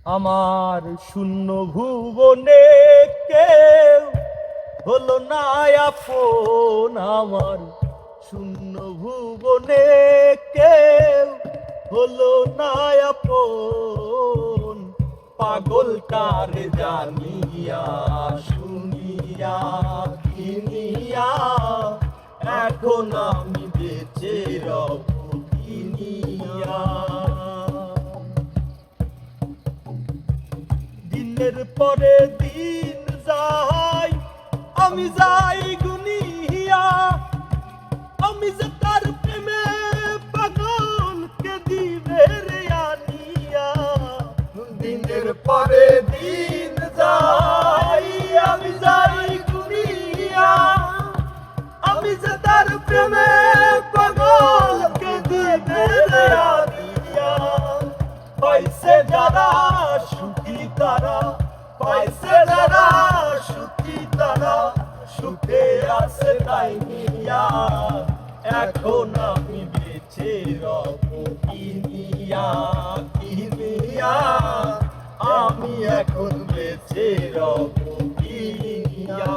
আমার শূন্য ভুবনে কেউ হলো না আপন, আমার শূন্য ভুবনে কেউ হলো না আপন। পাগলটার জানিয়া শুনিয়া কিনিয়া এখন আমি বেঁচে রব কিনিয়া। দিনের পরে দিন যায় আমি যাই গুনিয়া, আমি যে তার প্রেমে পাগলকে দিবে রে আনিয়া। দিনের পরে দিন যায় আমি যাই গুনিয়া, আমি যে তার প্রেমে পাগলকে দিবে রে আনিয়া। পাইছে যারা সুখী তারা, পাইছে যারা সুখী তারা, সুখে আছে তাই নিয়া। এখন আমি বেঁচে রব কিনিয়া কিনিয়া, আমি এখন বেঁচে রব কিনিয়া।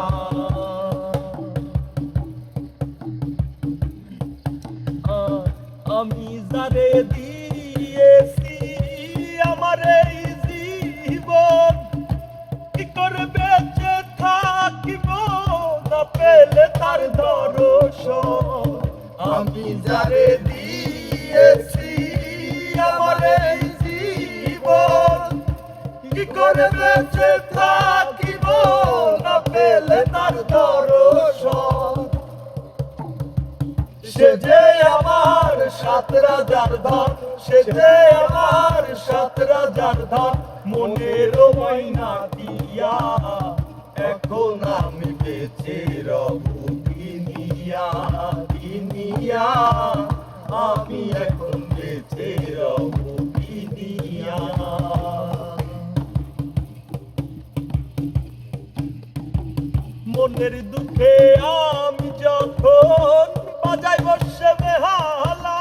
আমি যারে দিয়েছি আমার এই জীবন, কি করে বেঁচে থাকিব না পেলে তার দর্শন। আমি যারে দিয়েছি আমার এই জীবন, কি করে বেঁচে থাকিব না পেলে তার দর্শন। সে যে আমার 7 রাজার ধন, সে যে আমার 7 রাজার ধন, মনের ময়না দিয়া এখন আমি বেঁচে রব কিনিয়া কিনিয়া, আমি এখন বেঁচে রব কিনিয়া। মনের দুঃখে আমি যখন বাজাই বসে বেহালা,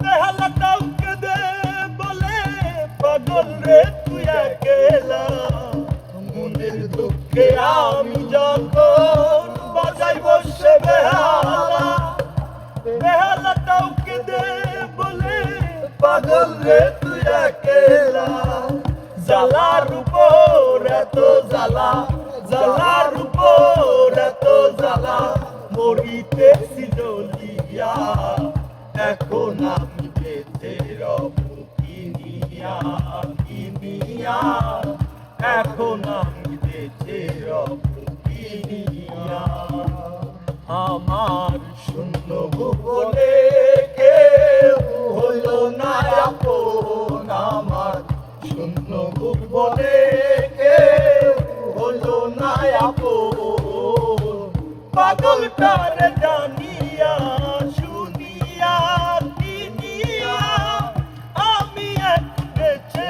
বেহালাটাও কেঁদে বলে পাগল রে তুই একেলা। মনের দুঃখে আমি যখন বাজাই বসে বেহালা, বেহালাটাও কেঁদে বলে পাগল রে তুই একেলা। জ্বালার উপর এত জ্বালা, জ্বালার উপর এত জ্বালা, মরিতেছি জ্বলিয়া এখন আমি বেঁচে রব কিনিয়া কিনিয়া, এখন আমি বেঁচে রব কিনিয়া। আমার শূন্য ভুবনে কেউ হলো না আপন, আমার শূন্য ভুবনে কেউ হলো না আপন। পাগলটার জানিয়া শুনিয়া কিনিয়া, আমি এক বেঁচে